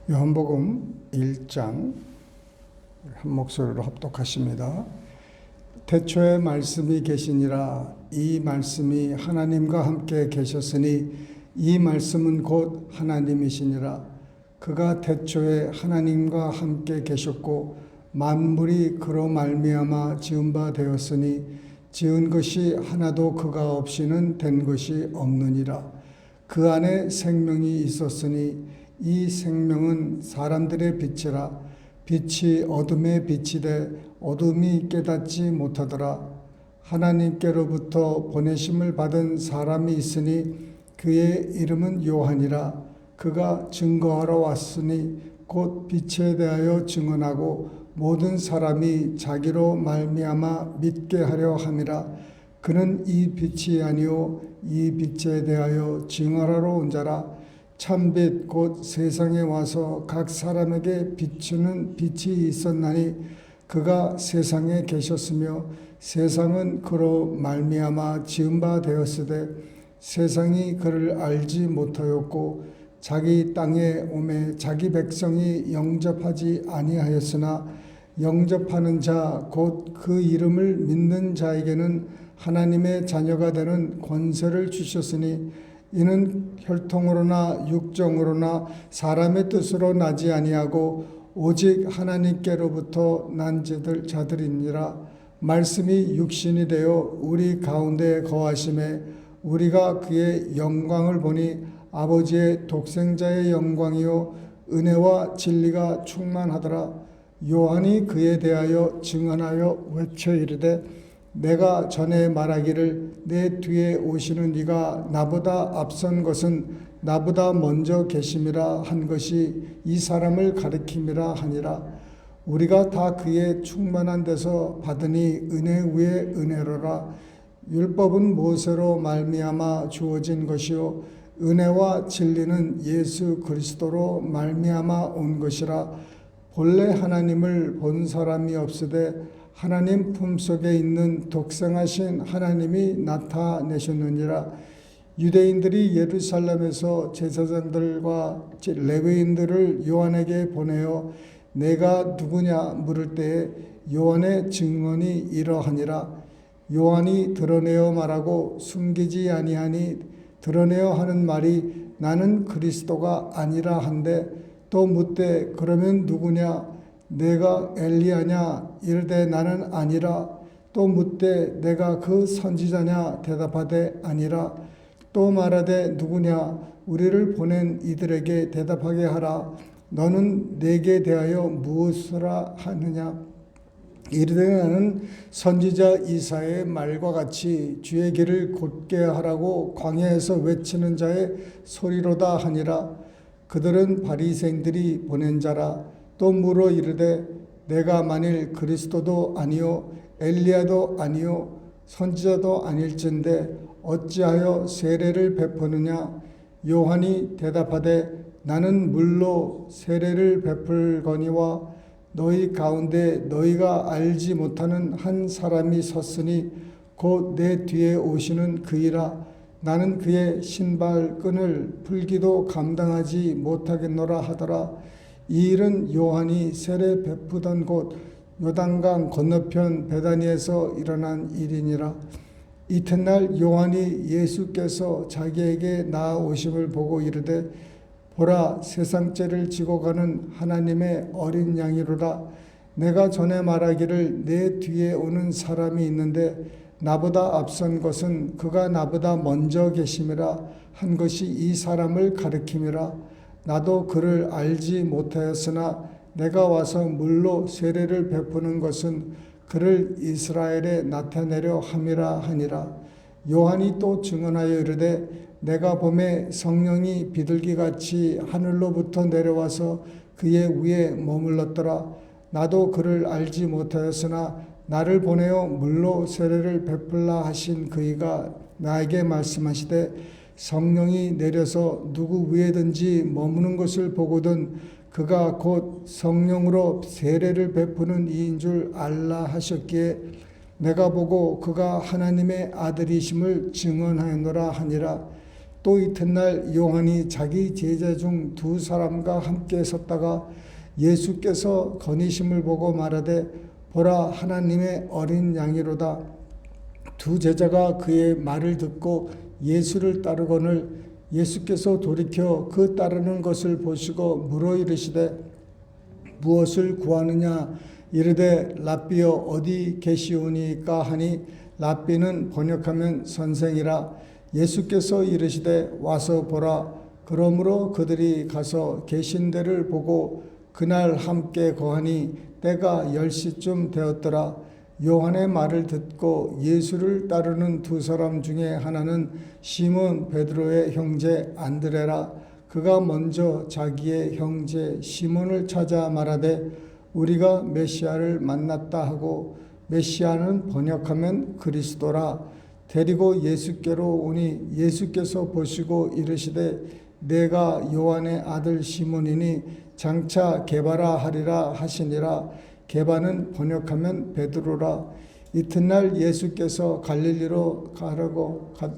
요한복음 1장 한 목소리로 합독하십니다. 태초에 말씀이 계시니라. 이 말씀이 하나님과 함께 계셨으니 이 말씀은 곧 하나님이시니라. 그가 태초에 하나님과 함께 계셨고 만물이 그로 말미암아 지은 바 되었으니 지은 것이 하나도 그가 없이는 된 것이 없느니라. 그 안에 생명이 있었으니 이 생명은 사람들의 빛이라. 빛이 어둠에 비치되 어둠이 깨닫지 못하더라. 하나님께로부터 보내심을 받은 사람이 있으니 그의 이름은 요한이라. 그가 증거하러 왔으니 곧 빛에 대하여 증언하고 모든 사람이 자기로 말미암아 믿게 하려 함이라. 그는 이 빛이 아니요 이 빛에 대하여 증언하러 온 자라. 참빛 곧 세상에 와서 각 사람에게 비추는 빛이 있었나니 그가 세상에 계셨으며 세상은 그로 말미암아 지은 바 되었으되 세상이 그를 알지 못하였고 자기 땅에 오매 자기 백성이 영접하지 아니하였으나 영접하는 자 곧 그 이름을 믿는 자에게는 하나님의 자녀가 되는 권세를 주셨으니 이는 혈통으로나 육정으로나 사람의 뜻으로 나지 아니하고 오직 하나님께로부터 난 자들이니라. 말씀이 육신이 되어 우리 가운데 거하심에 우리가 그의 영광을 보니 아버지의 독생자의 영광이요 은혜와 진리가 충만하더라. 요한이 그에 대하여 증언하여 외쳐 이르되 내가 전에 말하기를 내 뒤에 오시는 이가 나보다 앞선 것은 나보다 먼저 계심이라 한 것이 이 사람을 가리킴이라 하니라. 우리가 다 그의 충만한 데서 받으니 은혜 위에 은혜로라. 율법은 모세로 말미암아 주어진 것이요 은혜와 진리는 예수 그리스도로 말미암아 온 것이라. 본래 하나님을 본 사람이 없으되 하나님 품속에 있는 독생하신 하나님이 나타내셨느니라. 유대인들이 예루살렘에서 제사장들과 레위인들을 요한에게 보내어 내가 누구냐 물을 때에 요한의 증언이 이러하니라. 요한이 드러내어 말하고 숨기지 아니하니 드러내어 하는 말이 나는 그리스도가 아니라 한데 또 묻되 그러면 누구냐 내가 엘리야냐 이르되 나는 아니라. 또 묻되 내가 그 선지자냐 대답하되 아니라. 또 말하되 누구냐 우리를 보낸 이들에게 대답하게 하라. 너는 내게 대하여 무엇이라 하느냐 이르되 나는 선지자 이사야의 말과 같이 주의 길을 곧게 하라고 광야에서 외치는 자의 소리로다 하니라. 그들은 바리새인들이 보낸 자라. 또 물어 이르되 내가 만일 그리스도도 아니요 엘리야도 아니요 선지자도 아닐진대 어찌하여 세례를 베푸느냐. 요한이 대답하되 나는 물로 세례를 베풀거니와 너희 가운데 너희가 알지 못하는 한 사람이 섰으니 곧 내 뒤에 오시는 그이라. 나는 그의 신발끈을 풀기도 감당하지 못하겠노라 하더라. 이 일은 요한이 세례 베푸던 곳 요단강 건너편 베다니에서 일어난 일이니라. 이튿날 요한이 예수께서 자기에게 나아오심을 보고 이르되 보라 세상 죄를 지고 가는 하나님의 어린 양이로다. 내가 전에 말하기를 내 뒤에 오는 사람이 있는데 나보다 앞선 것은 그가 나보다 먼저 계심이라 한 것이 이 사람을 가리킴이라. 나도 그를 알지 못하였으나 내가 와서 물로 세례를 베푸는 것은 그를 이스라엘에 나타내려 함이라 하니라. 요한이 또 증언하여 이르되 내가 보매 성령이 비둘기같이 하늘로부터 내려와서 그의 위에 머물렀더라. 나도 그를 알지 못하였으나 나를 보내어 물로 세례를 베풀라 하신 그이가 나에게 말씀하시되 성령이 내려서 누구 위에든지 머무는 것을 보거든 그가 곧 성령으로 세례를 베푸는 이인 줄 알라 하셨기에 내가 보고 그가 하나님의 아들이심을 증언하였노라 하니라. 또 이튿날 요한이 자기 제자 중 두 사람과 함께 섰다가 예수께서 거니심을 보고 말하되 보라 하나님의 어린 양이로다. 두 제자가 그의 말을 듣고 예수를 따르거늘 예수께서 돌이켜 그 따르는 것을 보시고 물어 이르시되 무엇을 구하느냐 이르되 랍비여 어디 계시오니까 하니 랍비는 번역하면 선생이라. 예수께서 이르시되 와서 보라. 그러므로 그들이 가서 계신 데를 보고 그날 함께 거하니 때가 10시쯤 되었더라. 요한의 말을 듣고 예수를 따르는 두 사람 중에 하나는 시몬 베드로의 형제 안드레라. 그가 먼저 자기의 형제 시몬을 찾아 말하되 우리가 메시아를 만났다 하고, 메시아는 번역하면 그리스도라. 데리고 예수께로 오니 예수께서 보시고 이르시되 내가 요한의 아들 시몬이니 장차 게바라 하리라 하시니라. 게바는 번역하면 베드로라. 이튿날 예수께서 갈릴리로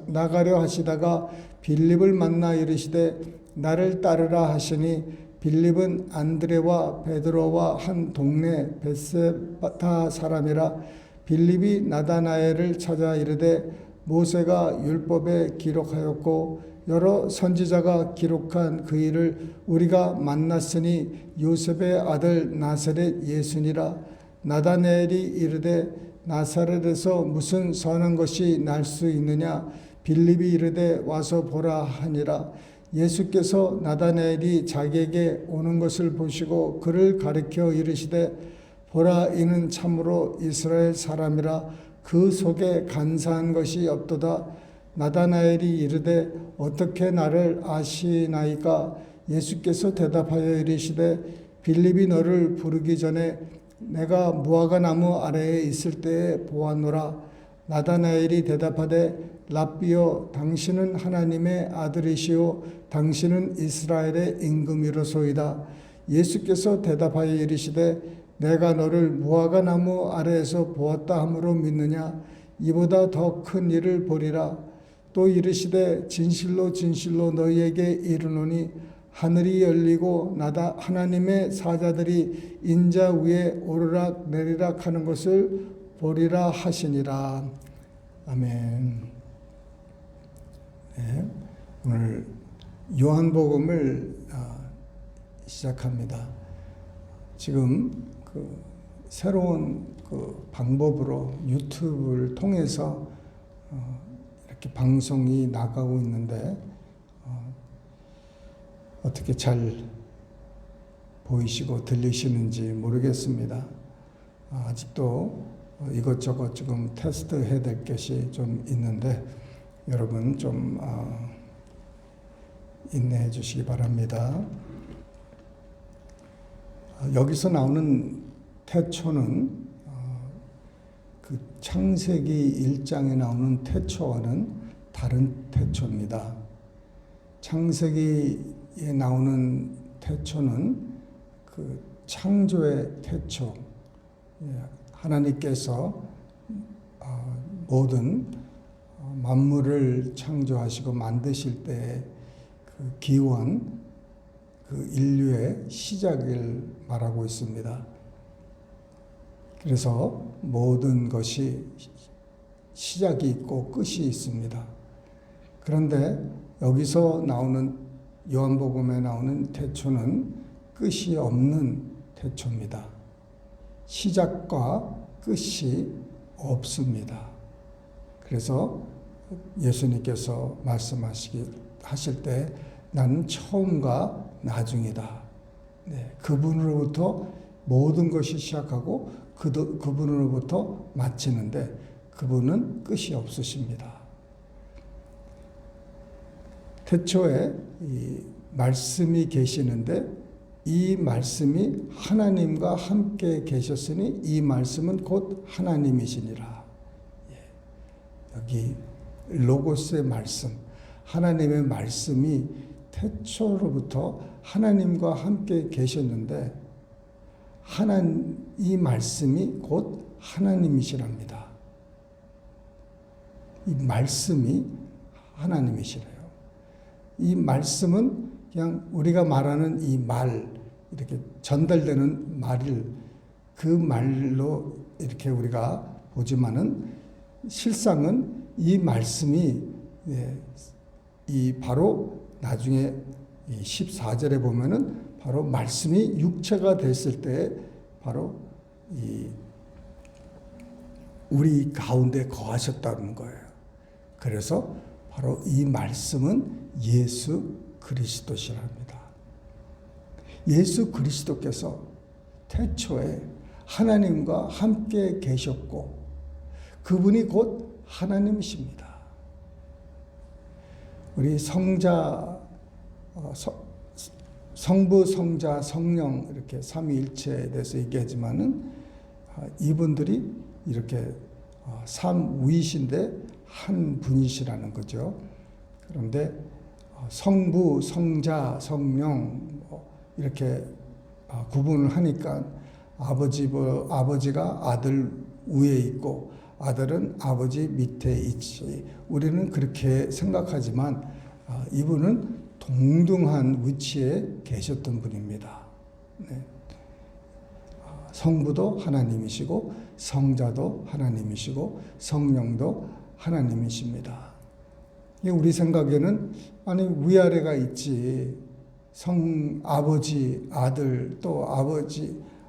나가려 하시다가 빌립을 만나 이르시되 나를 따르라 하시니 빌립은 안드레와 베드로와 한 동네 벳세다 사람이라. 빌립이 나다나엘을 찾아 이르되 모세가 율법에 기록하였고 여러 선지자가 기록한 그 일을 우리가 만났으니 요셉의 아들 나사렛 예수니라. 나다나엘이 이르되 나사렛에서 무슨 선한 것이 날 수 있느냐. 빌립이 이르되 와서 보라 하니라. 예수께서 나다나엘이 자기에게 오는 것을 보시고 그를 가리켜 이르시되 보라 이는 참으로 이스라엘 사람이라. 그 속에 간사한 것이 없도다. 나다나엘이 이르되 어떻게 나를 아시나이까. 예수께서 대답하여 이르시되 빌립이 너를 부르기 전에 내가 무화과 나무 아래에 있을 때에 보았노라. 나다나엘이 대답하되 랍비여 당신은 하나님의 아들이시오 당신은 이스라엘의 임금이로소이다. 예수께서 대답하여 이르시되 내가 너를 무화과 나무 아래에서 보았다 함으로 믿느냐. 이보다 더 큰 일을 보리라. 또 이르시되 진실로 진실로 너희에게 이르노니 하늘이 열리고 하나님의 사자들이 인자 위에 오르락 내리락 하는 것을 보리라 하시니라. 아멘. 네, 오늘 요한복음을 시작합니다. 지금 새로운 방법으로 유튜브를 통해서 이렇게 방송이 나가고 있는데 어떻게 잘 보이시고 들리시는지 모르겠습니다. 아직도 이것저것 지금 테스트해야 될 것이 좀 있는데 여러분 좀 인내해 주시기 바랍니다. 여기서 나오는 태초는 그 창세기 1장에 나오는 태초와는 다른 태초입니다. 창세기에 나오는 태초는 그 창조의 태초, 하나님께서 모든 만물을 창조하시고 만드실 때 그 기원, 그 인류의 시작을 말하고 있습니다. 그래서 모든 것이 시작이 있고 끝이 있습니다. 그런데 여기서 나오는 요한복음에 나오는 태초는 끝이 없는 태초입니다. 시작과 끝이 없습니다. 그래서 예수님께서 하실 때 나는 처음과 나중이다. 네, 그분으로부터 모든 것이 시작하고 그분으로부터 마치는데 그분은 끝이 없으십니다. 태초에 이 말씀이 계시는데 이 말씀이 하나님과 함께 계셨으니 이 말씀은 곧 하나님이시니라. 여기 로고스의 말씀, 하나님의 말씀이 태초로부터 하나님과 함께 계셨는데 이 말씀이 곧 하나님이시랍니다. 이 말씀이 하나님이시래요. 이 말씀은 그냥 우리가 말하는 이 말, 이렇게 전달되는 말을 그 말로 이렇게 우리가 보지만은 실상은 이 말씀이 이 바로 나중에 14절에 보면은 바로 말씀이 육체가 됐을 때 바로 이 우리 가운데 거하셨다는 거예요. 그래서 바로 이 말씀은 예수 그리스도시랍니다. 예수 그리스도께서 태초에 하나님과 함께 계셨고 그분이 곧 하나님이십니다. 우리 성자, 성부, 성자, 성령 이렇게 삼위일체에 대해서 얘기하지만은 이분들이 이렇게 삼위이신데 한 분이시라는 거죠. 그런데 성부, 성자, 성령 이렇게 구분을 하니까 아버지가 아들 위에 있고 아들은 아버지 밑에 있지. 우리는 그렇게 생각하지만 이분은 동등한 위치에 계셨던 분입니다. 네. 성부도 하나님이시고 성자도 하나님이시고 성령도 하나님이십니다. 우리 생각에는 아니 위아래가 있지. 아버지, 아들, 또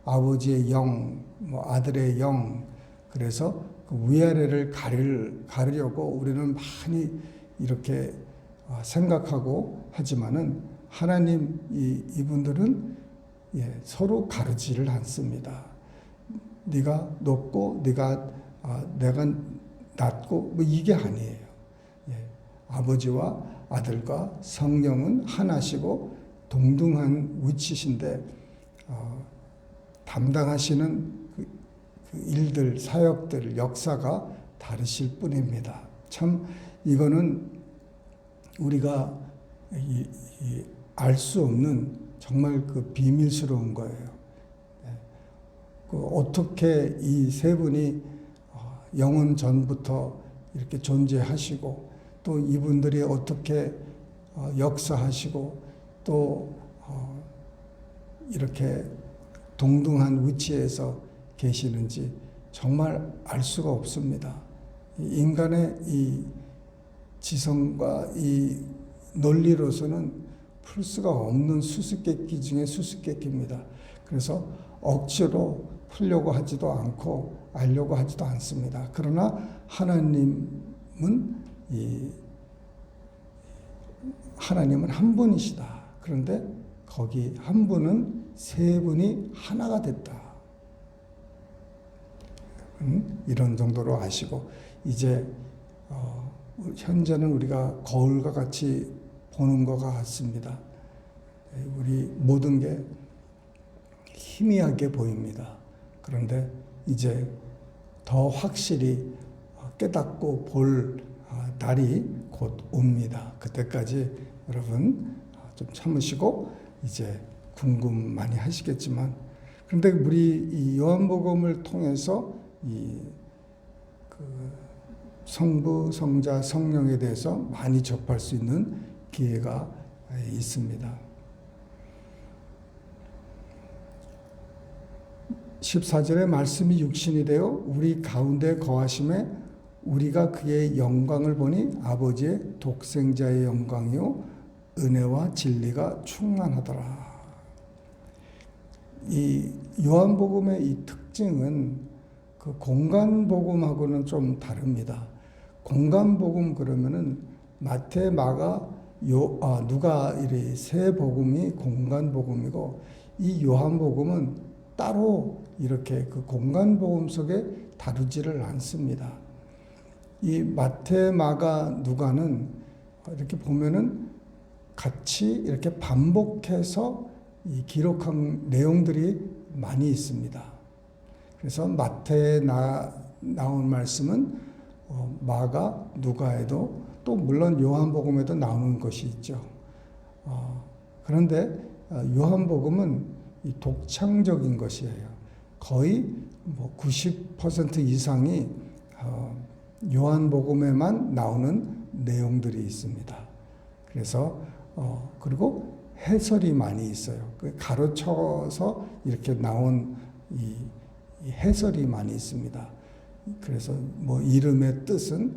아버지의 영, 아들의 영. 그래서 그 위아래를 가리려고 우리는 많이 이렇게 생각하고 하지만은 하나님 이분들은 서로 가르지를 않습니다. 네가 높고 내가 낮고 이게 아니에요. 아버지와 아들과 성령은 하나시고 동등한 위치신데 담당하시는 그 일들, 사역들, 역사가 다르실 뿐입니다. 참 이거는 우리가 알 수 없는 정말 그 비밀스러운 거예요. 어떻게 이 세 분이 영원 전부터 이렇게 존재하시고 또 이분들이 어떻게 역사하시고 또 이렇게 동등한 위치에서 계시는지 정말 알 수가 없습니다. 인간의 이 지성과 이 논리로서는 풀 수가 없는 수수께끼 중에 수수께끼입니다. 그래서 억지로 풀려고 하지도 않고 알려고 하지도 않습니다. 그러나 하나님은 한 분이시다. 그런데 거기 한 분은 세 분이 하나가 됐다. 이런 정도로 아시고 이제 현재는 우리가 거울과 같이 보는 것 같습니다. 우리 모든 게 희미하게 보입니다. 그런데 이제 더 확실히 깨닫고 볼 날이 곧 옵니다. 그때까지 여러분 좀 참으시고 이제 궁금 많이 하시겠지만 그런데 우리 이 요한복음을 통해서 그 성부, 성자, 성령에 대해서 많이 접할 수 있는 기회가 있습니다. 14절에 말씀이 육신이 되어 우리 가운데 거하심에 우리가 그의 영광을 보니 아버지의 독생자의 영광이요 은혜와 진리가 충만하더라. 이 요한복음의 이 특징은 그 공간복음하고는 좀 다릅니다. 공간복음 그러면은 마태, 마가, 누가 이 세 복음이 공간복음이고 이 요한복음은 따로 이렇게 그 공간복음 속에 다루지를 않습니다. 이 마태, 마가, 누가는 이렇게 보면은 같이 이렇게 반복해서 이 기록한 내용들이 많이 있습니다. 그래서 마태에 나온 말씀은 마가, 누가에도 또 물론 요한복음에도 나오는 것이 있죠. 그런데 요한복음은 이 독창적인 것이에요. 거의 90% 이상이 요한복음에만 나오는 내용들이 있습니다. 그래서 그리고 해설이 많이 있어요. 가로쳐서 이렇게 나온 이 해설이 많이 있습니다. 그래서 뭐 이름의 뜻은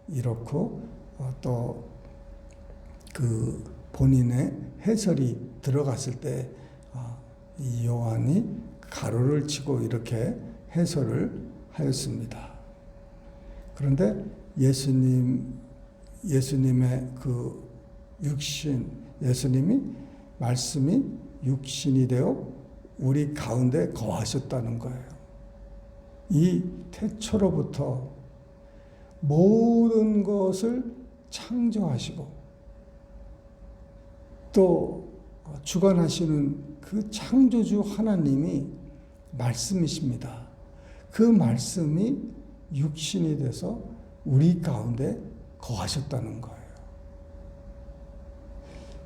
이렇고 또 그 본인의 해설이 들어갔을 때 이 요한이 가로를 치고 이렇게 해설을 하였습니다. 그런데 예수님의 그 육신, 예수님이 말씀이 육신이 되어 우리 가운데 거하셨다는 거예요. 이 태초로부터 모든 것을 창조하시고 또 주관하시는 그 창조주 하나님이 말씀이십니다. 그 말씀이 육신이 돼서 우리 가운데 거하셨다는 거예요.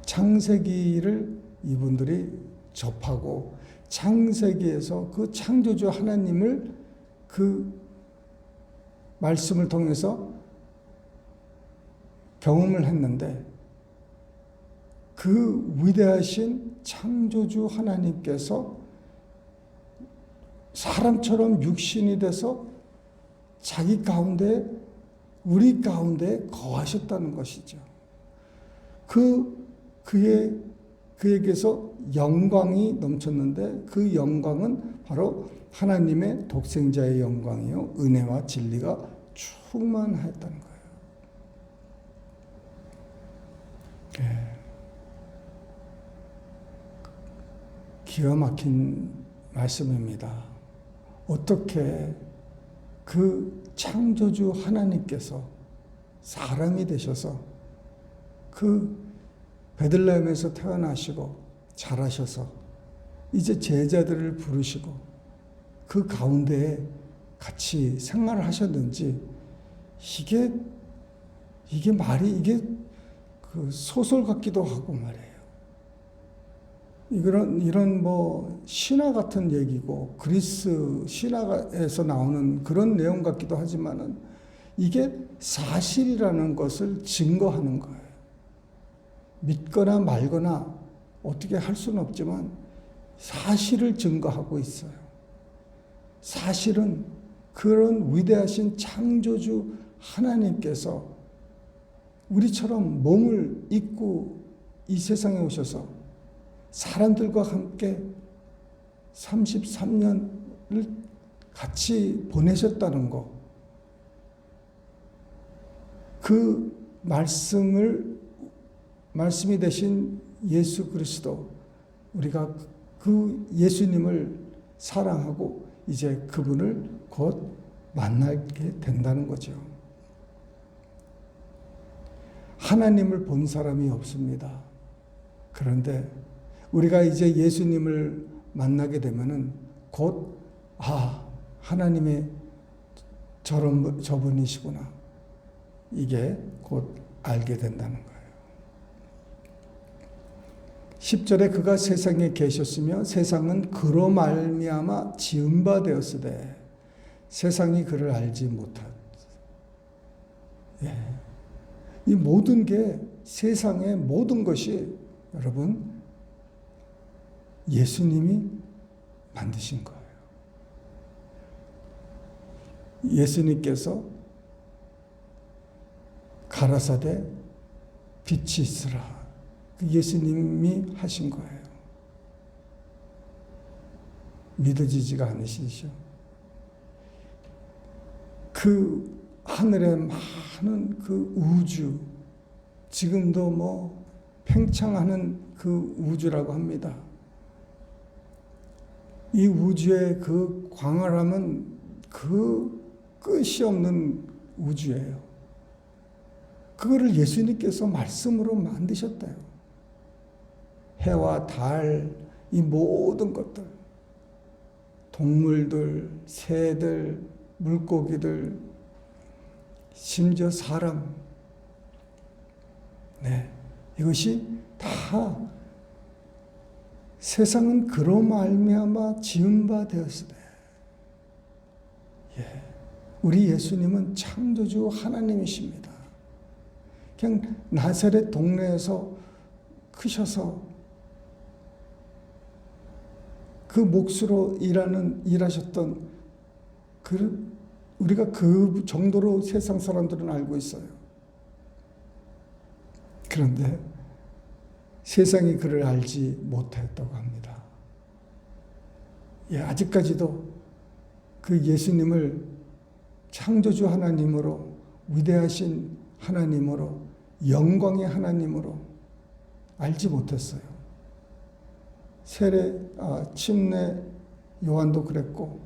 창세기를 이분들이 접하고 창세기에서 그 창조주 하나님을 그 말씀을 통해서 경험을 했는데 그 위대하신 창조주 하나님께서 사람처럼 육신이 돼서 자기 가운데, 우리 가운데 거하셨다는 것이죠. 그에게서 영광이 넘쳤는데 그 영광은 바로 하나님의 독생자의 영광이요, 은혜와 진리가 충만하였다는 거예요. 네. 기가 막힌 말씀입니다. 어떻게 그 창조주 하나님께서 사람이 되셔서 그 베들레헴에서 태어나시고 자라셔서 이제 제자들을 부르시고 그 가운데에 같이 생활을 하셨는지 이게 그 소설 같기도 하고 말이에요. 이런 뭐 신화 같은 얘기고 그리스 신화에서 나오는 그런 내용 같기도 하지만은 이게 사실이라는 것을 증거하는 거예요. 믿거나 말거나 어떻게 할 수는 없지만 사실을 증거하고 있어요. 사실은 그런 위대하신 창조주 하나님께서 우리처럼 몸을 입고 이 세상에 오셔서 사람들과 함께 33년을 같이 보내셨다는 것. 그 말씀이 되신 예수 그리스도, 우리가 그 예수님을 사랑하고 이제 그분을 곧 만나게 된다는 거죠. 하나님을 본 사람이 없습니다. 그런데 우리가 이제 예수님을 만나게 되면은 곧 하나님의 저분이시구나, 이게 곧 알게 된다는 거예요. 10절에 그가 세상에 계셨으며 세상은 그로 말미암아 지은 바 되었으되 세상이 그를 알지 못하였다. 이 모든 게, 세상의 모든 것이 여러분 예수님이 만드신 거예요. 예수님께서 가라사대 빛이 있으라, 예수님이 하신 거예요. 믿어지지가 않으시죠? 그 하늘에 많은 그 우주, 지금도 뭐 팽창하는 그 우주라고 합니다. 이 우주의 그 광활함은 그 끝이 없는 우주예요. 그거를 예수님께서 말씀으로 만드셨대요. 해와 달, 이 모든 것들, 동물들, 새들, 물고기들, 심지어 사람, 이것이 다 세상은 그로 말미암아 지은 바 되었으되. 우리 예수님은 창조주 하나님이십니다. 그냥 나사렛 동네에서 크셔서 그 몫으로 일하셨던 우리가 그 정도로 세상 사람들은 알고 있어요. 그런데 세상이 그를 알지 못했다고 합니다. 예, 아직까지도 그 예수님을 창조주 하나님으로, 위대하신 하나님으로, 영광의 하나님으로 알지 못했어요. 침례 요한도 그랬고,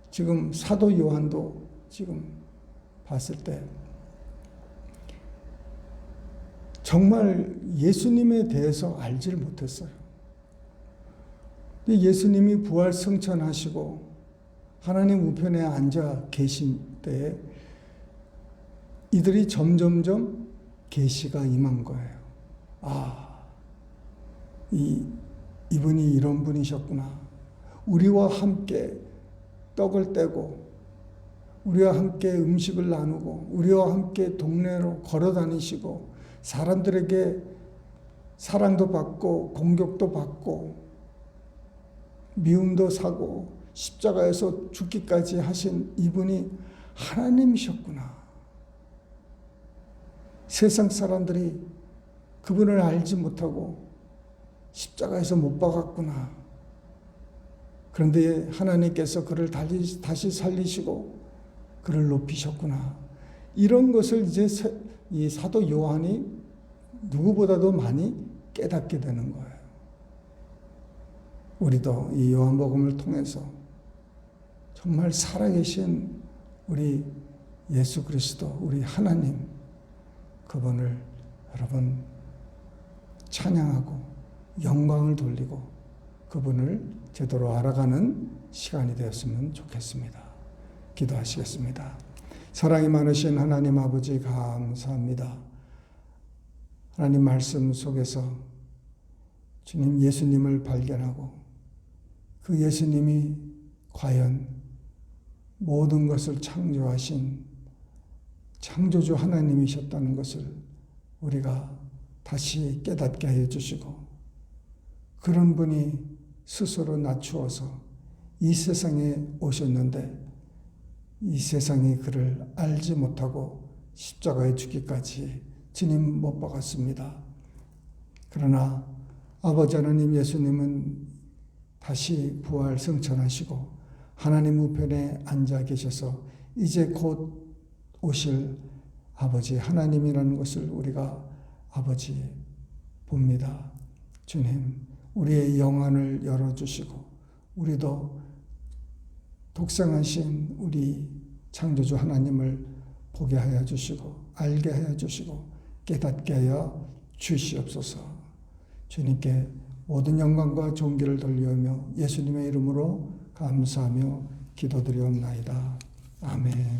지금 사도 요한도 지금 봤을 때 정말 예수님에 대해서 알지를 못했어요. 근데 예수님이 부활 승천하시고 하나님 우편에 앉아 계신 때에 이들이 점점점 계시가 임한 거예요. 아, 이분이 이런 분이셨구나. 우리와 함께 떡을 떼고, 우리와 함께 음식을 나누고, 우리와 함께 동네로 걸어 다니시고, 사람들에게 사랑도 받고, 공격도 받고, 미움도 사고, 십자가에서 죽기까지 하신 이분이 하나님이셨구나. 세상 사람들이 그분을 알지 못하고 십자가에서 못 박았구나. 그런데 하나님께서 그를 다시 살리시고 그를 높이셨구나. 이런 것을 이제 이 사도 요한이 누구보다도 많이 깨닫게 되는 거예요. 우리도 이 요한복음을 통해서 정말 살아계신 우리 예수 그리스도, 우리 하나님, 그분을 여러분 찬양하고 영광을 돌리고 그분을 제대로 알아가는 시간이 되었으면 좋겠습니다. 기도하시겠습니다. 사랑이 많으신 하나님 아버지 감사합니다. 하나님 말씀 속에서 주님 예수님을 발견하고 그 예수님이 과연 모든 것을 창조하신 창조주 하나님이셨다는 것을 우리가 다시 깨닫게 하여 주시고, 그런 분이 스스로 낮추어서 이 세상에 오셨는데 이 세상이 그를 알지 못하고 십자가에 죽기까지 주님 못 박았습니다. 그러나 아버지 하나님 예수님은 다시 부활 승천하시고 하나님 우편에 앉아 계셔서 이제 곧 오실 아버지 하나님이라는 것을 우리가 아버지 봅니다. 주님, 우리의 영안을 열어주시고 우리도 독생하신 우리 창조주 하나님을 보게 하여 주시고 알게 하여 주시고 깨닫게 하여 주시옵소서. 주님께 모든 영광과 존귀를 돌리오며 예수님의 이름으로 감사하며 기도드리옵나이다. 아멘.